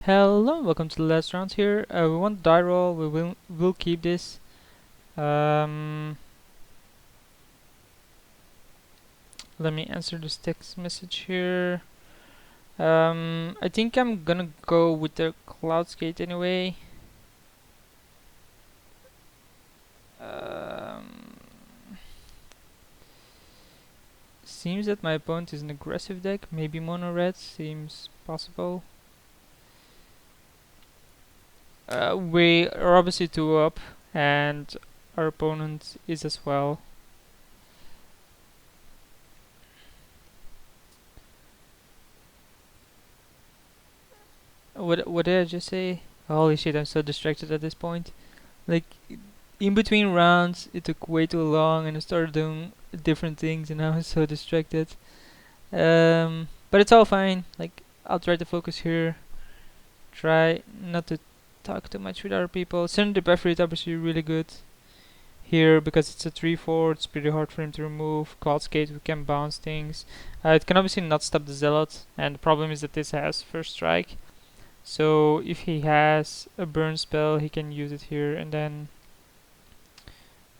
Hello, welcome to the last round here. We want die roll. We'll keep this. Um, Let me answer this text message here. I think I'm gonna go with the cloud skate anyway. Um, Seems that my opponent is an aggressive deck. Maybe mono red seems possible. We are obviously 2 up, and our opponent is as well. What did I just say? Holy shit, I'm so distracted at this point. Like, in between rounds, it took way too long, and I started doing different things, and I was so distracted. But it's all fine. Like, I'll try to focus here. Try not to talk too much with other people. Send the buffer is obviously really good here because it's a 3/4. It's pretty hard for him to remove. Cloud Skate, we can bounce things. It can obviously not stop the Zealot, and the problem is that this has first strike. So if he has a burn spell, he can use it here, and then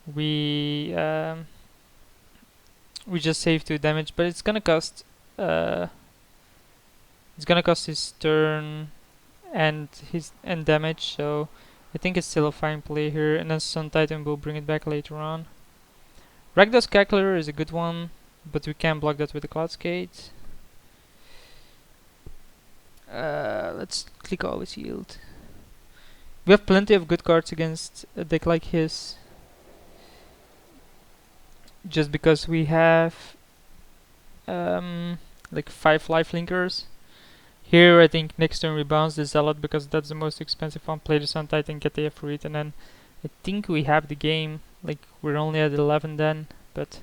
we just save 2 damage, but uh, it's gonna cost his turn and damage. So I think it's still a fine play here, and then Sun Titan will bring it back later on. Rakdos Cackler is a good one, but we can block that with the Cloud Skate. Let's click always yield. We have plenty of good cards against a deck like his, just because we have like 5 lifelinkers. Here I think next turn we bounce the Zealot because that's the most expensive one. Play the Sun Titan, get the Efreet, and then I think we have the game. Like, we're only at 11 then, but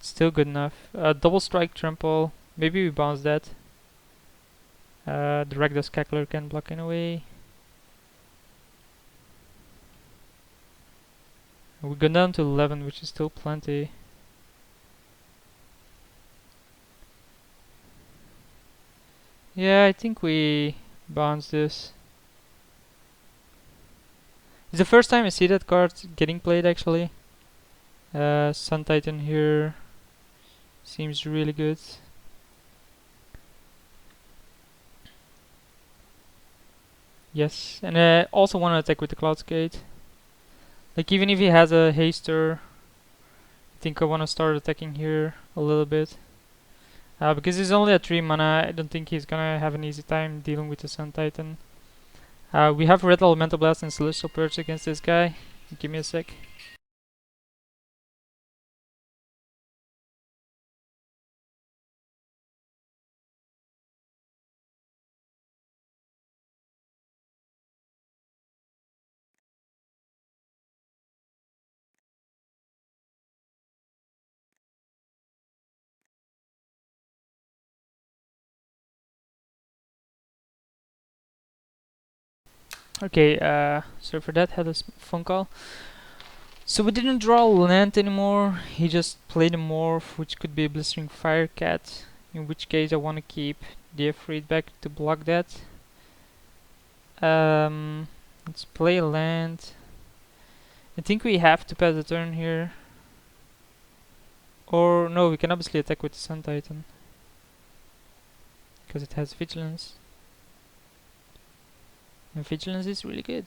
still good enough. Double Strike Trample, maybe we bounce that. The Rakdos Cackler can block anyway. We go down to 11, which is still plenty. Yeah, I think we bounce this. It's the first time I see that card getting played actually. Sun Titan here seems really good. Yes, and I also want to attack with the Cloud Skate. Like, even if he has a haster, I think I want to start attacking here a little bit. Because he's only at 3 mana, I don't think he's gonna have an easy time dealing with the Sun Titan. We have Red Elemental Blast and Celestial Purge against this guy. Give me a sec. Okay, sorry for that, had a phone call. So we didn't draw land anymore, he just played a morph, which could be a Blistering Firecat, in which case I want to keep the Efreet back to block that. Let's play a land. I think we have to pass the turn here. Or no, we can obviously attack with the Sun Titan, because it has Vigilance. And Vigilance is really good.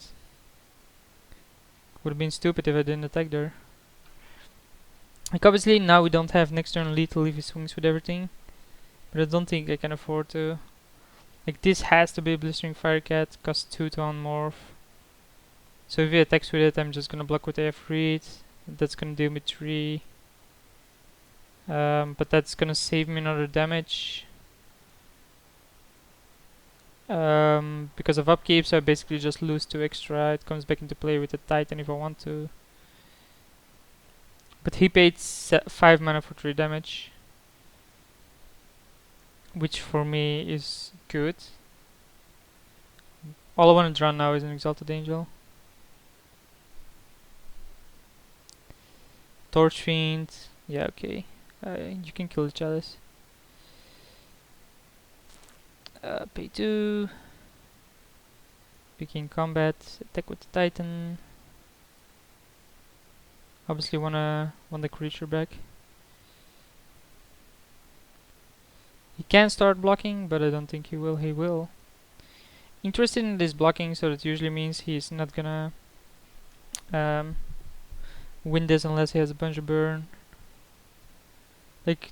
Would have been stupid if I didn't attack there. Like, obviously now we don't have next turn lethal if he swings with everything, but I don't think I can afford to. Like, this has to be a Blistering Firecat, costs 2 to unmorph. So if he attacks with it, I'm just gonna block with the Efreet. That's gonna deal me 3. But that's gonna save me another damage. Because of upkeep, so I basically just lose 2 extra. It comes back into play with the Titan if I want to. But he paid 5 mana for 3 damage, which for me is good. All I want to draw now is an Exalted Angel. Torch Fiend, yeah, okay. You can kill the Chalice. Pay 2. Begin combat. Attack with the Titan. Obviously want the creature back. He can start blocking, but I don't think he will. He will. Interested in this blocking, so that usually means he's not gonna win this unless he has a bunch of burn. Like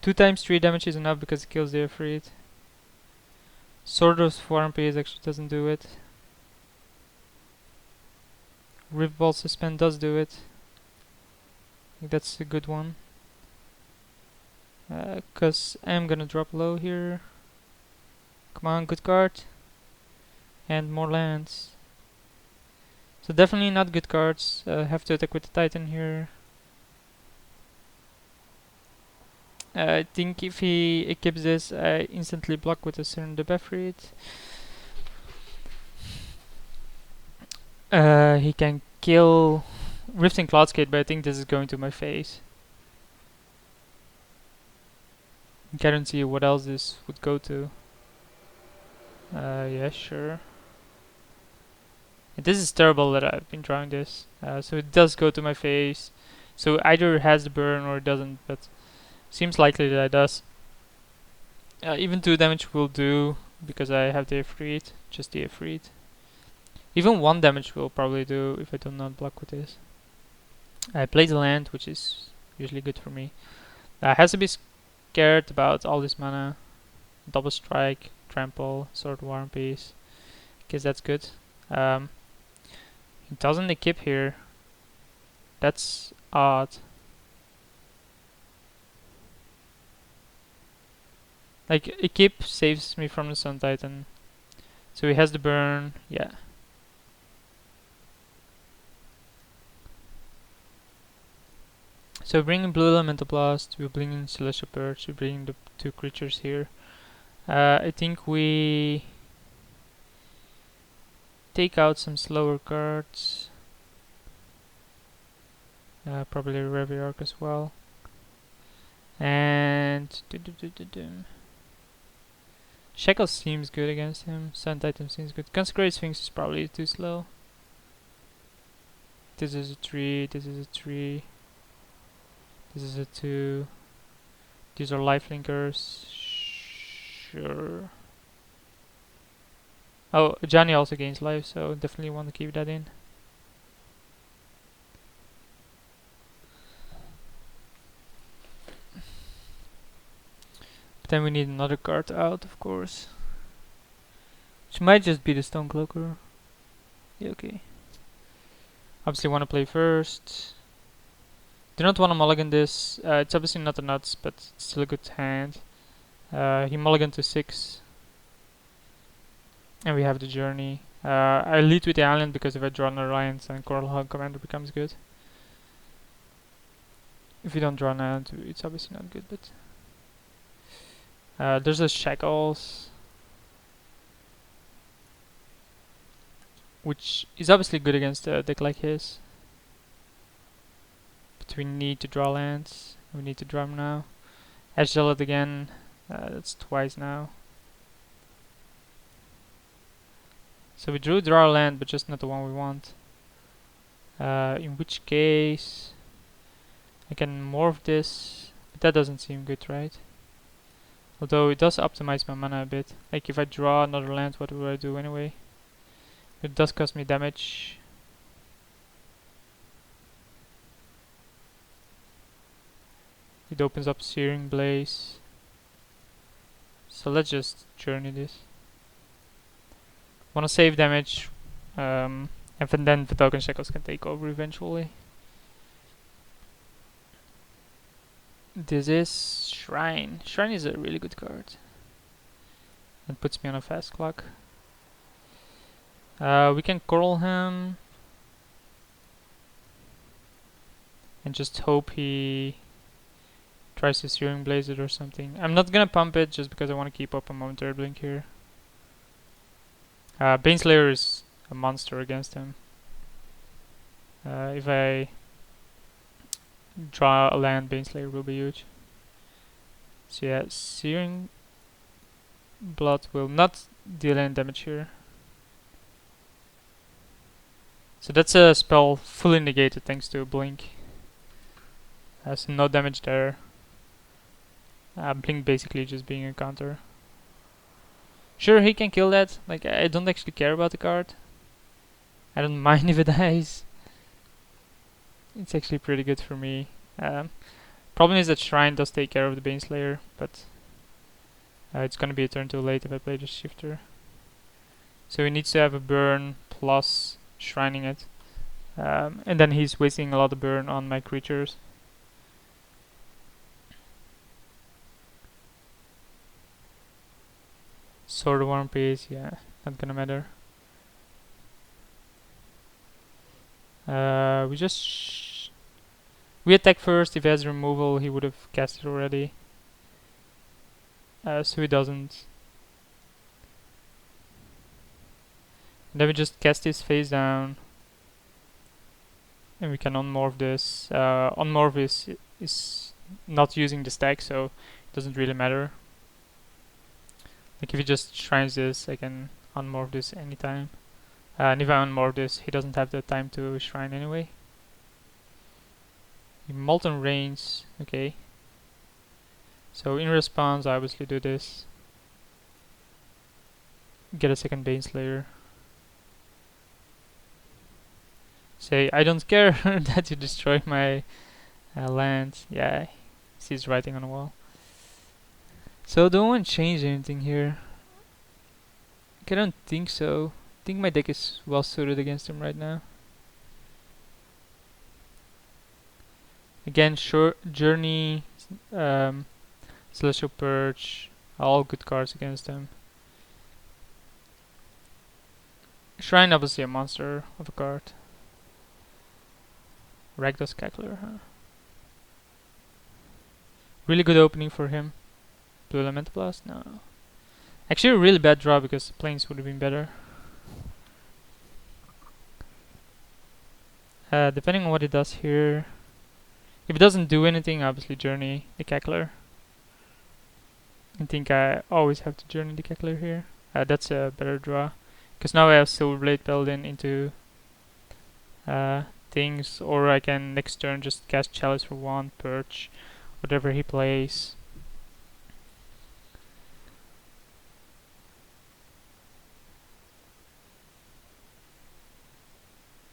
2 times 3 damage is enough because it kills the Ifrit. Sword of Swarm Phase actually doesn't do it. Rift Ball Suspend does do it. I think that's a good one. Cause I'm gonna drop low here. Come on, good card. And more lands. So definitely not good cards. Have to attack with the Titan here. I think if he equips this, I instantly block with a Serendip Ifrit. He can kill Rifting Cloudskate, but I think this is going to my face. Can't see what else this would go to. Yeah, sure. And this is terrible that I've been drawing this. So it does go to my face. So either it has the burn or it doesn't, but seems likely that it does. Even 2 damage will do because I have the Ifrit, just the Ifrit. Even 1 damage will probably do if I do not block with this. I play the land, which is usually good for me. I has to be scared about all this mana. Double strike, trample, sword, war and peace. Guess that's good. He doesn't equip here. That's odd. Like equip saves me from the Sun Titan. So he has the burn, yeah. So bringing Blue Elemental Blast, we're bringing Celestial Purge, we're bringing the 2 creatures here. I think we take out some slower cards. Probably Reviarch as well. And Shackles seems good against him. Sun Titan seems good. Consecrated Sphinx is probably too slow. This is a 3, this is a 3. This is a 2. These are lifelinkers. Sure. Oh, Johnny also gains life, so definitely want to keep that in. But then we need another card out, of course. Which might just be the Stonecloaker. Yeah, okay. Obviously want to play first. Do not want to mulligan this. It's obviously not the nuts, but it's still a good hand. He mulligan to 6. And we have the journey. I lead with the island because if I draw an alliance and Coral Hog Commander becomes good. If you don't draw an island, it's obviously not good, but... there's a Shackles. Which is obviously good against a deck like his. But we need to draw lands. We need to draw them now. Edge Zealot again. That's twice now. So we draw a land, but just not the one we want. In which case I can morph this, but that doesn't seem good, right? Although it does optimize my mana a bit. Like if I draw another land, what would I do anyway? It does cost me damage. It opens up Searing Blaze. So let's just journey this. Wanna save damage, and then the token Shackles can take over eventually. This is Shrine. Shrine is a really good card. It puts me on a fast clock. We can Coral him and just hope he tries to Searing Blaze it or something. I'm not gonna pump it just because I want to keep up a Momentary Blink here. Baneslayer is a monster against him. If I draw a land, Baneslayer will be huge. So yeah, Searing Blood will not deal any damage here. So that's a spell fully negated thanks to Blink. So no damage there. Blink basically just being a counter. Sure, he can kill that. Like, I don't actually care about the card. I don't mind if it dies. It's actually pretty good for me. Problem is that Shrine does take care of the Baneslayer, but it's gonna be a turn too late if I play the Shifter. So he needs to have a burn plus Shrining it. And then he's wasting a lot of burn on my creatures. Sword of One Piece, yeah, not gonna matter. We attack first. If he has removal, he would have cast it already. So he doesn't. And then we just cast his face down. And we can unmorph this. Unmorph is not using the stack, so it doesn't really matter. Like if he just shrines this, I can unmorph this anytime. And if I unmorph this, he doesn't have the time to shrine anyway. Molten Rains, okay. So in response, I obviously do this. Get a second Baneslayer. Say, I don't care that you destroy my land. Yeah, he's writing on the wall. So do I want to change anything here? I don't think so. I think my deck is well suited against him right now. Again, Journey, Celestial Purge, all good cards against him. Shrine, obviously a monster of a card. Rakdos Cackler, huh? Really good opening for him. Blue Elemental Blast? No. Actually a really bad draw because Plains would have been better. Depending on what he does here. If it doesn't do anything, obviously Journey the Cackler. I think I always have to Journey the Cackler here. That's a better draw. Because now I have Silverblade Paladin into things, or I can next turn just cast Chalice for 1, Purge, whatever he plays.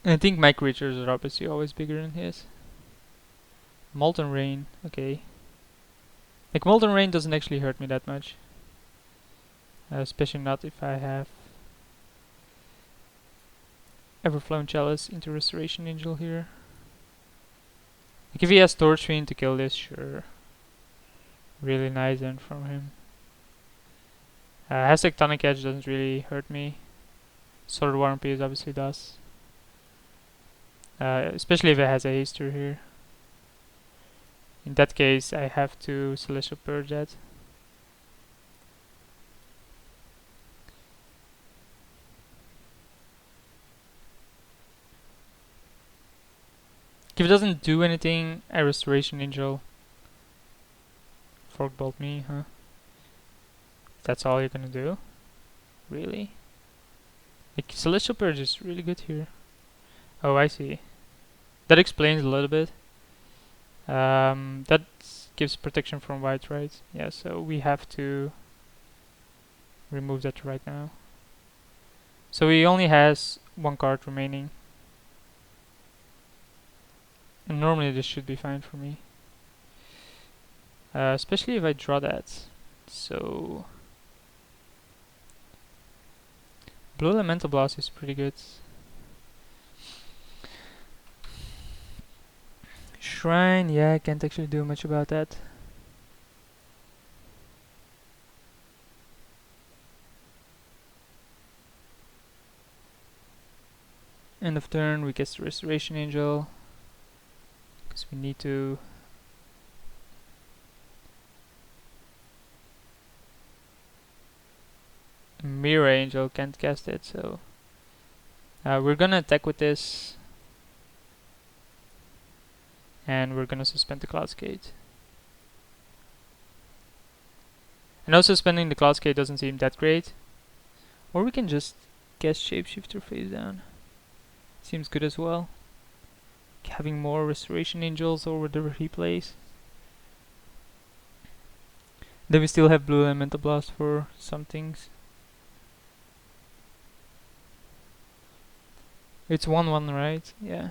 And I think my creatures are obviously always bigger than his. Molten Rain, okay. Like Molten Rain doesn't actually hurt me that much. Especially not if I have Everflown Chalice into Restoration Angel here. Like if he has Torch Fiend to kill this, sure. Really nice end from him. Has Tectonic Edge doesn't really hurt me. Sword of War and Peace obviously does. Especially if it has a haster here. In that case, I have to Celestial Purge that. If it doesn't do anything, I Restoration Angel. Fork Bolt me, huh? That's all you're gonna do? Really? Like, Celestial Purge is really good here. Oh, I see. That explains a little bit. That gives protection from white, right? Yeah, so we have to remove that right now. So he only has one card remaining. And normally this should be fine for me. Especially if I draw that. So Blue Elemental Blast is pretty good. Shrine, yeah, I can't actually do much about that. End of turn, we get the Restoration Angel. Because we need to. Mirror Angel can't cast it, so we're gonna attack with this. And we're gonna suspend the Cloudscape. I know suspending the Cloudscape doesn't seem that great. Or we can just cast Shapeshifter face down. Seems good as well. Having more Restoration Angels or whatever he plays. Then we still have blue Elemental Blast for some things. It's 1-1, right? Yeah.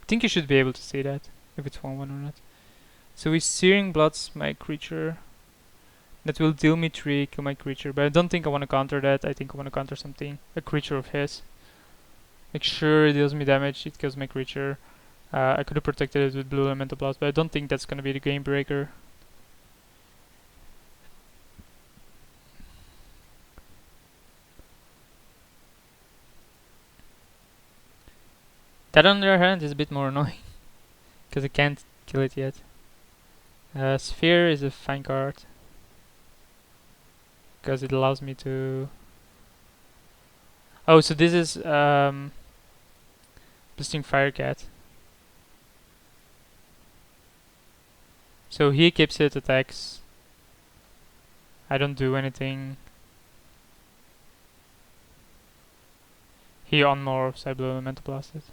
I think you should be able to say that, if it's 1-1 or not. So he's Searing Bloods my creature. That will deal me 3, kill my creature. But I don't think I want to counter that. I think I want to counter something. A creature of his. Make sure it deals me damage, it kills my creature. I could have protected it with blue Elemental Blast, but I don't think that's gonna be the game breaker. That on the other hand is a bit more annoying. Because I can't kill it yet. Sphere is a fine card. Because it allows me to... Oh, so this is Blistering Firecat. So he keeps it, attacks. I don't do anything. He unmorphs, I blue Elemental Blast it.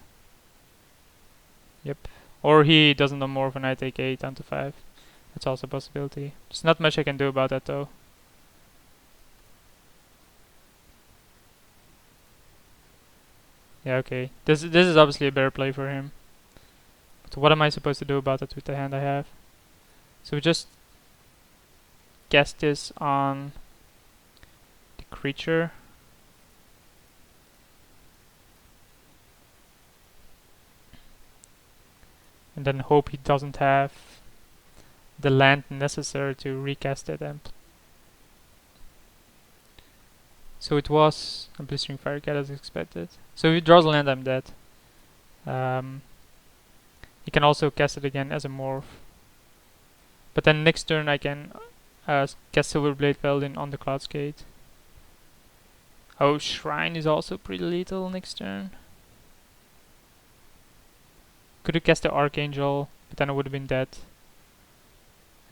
Yep. Or he doesn't unmorph and I take 8 down to 5. That's also a possibility. There's not much I can do about that though. Yeah, okay. This is obviously a better play for him. But what am I supposed to do about it with the hand I have? So we just cast this on the creature. And then hope he doesn't have the land necessary to recast it. And so it was a Blistering Firecat as expected. So if he draws land, I'm dead. He can also cast it again as a morph. But then next turn I can cast Silverblade Paladin on the Cloudscape. Oh, Shrine is also pretty lethal next turn. Could have cast the Archangel, but then I would have been dead.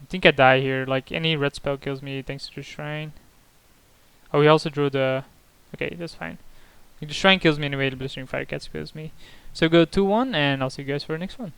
I think I die here, like any red spell kills me thanks to the Shrine. Oh, he also drew the... Okay, that's fine. Like, the Shrine kills me anyway, the Blistering Firecat kills me. So go 2-1, and I'll see you guys for the next one.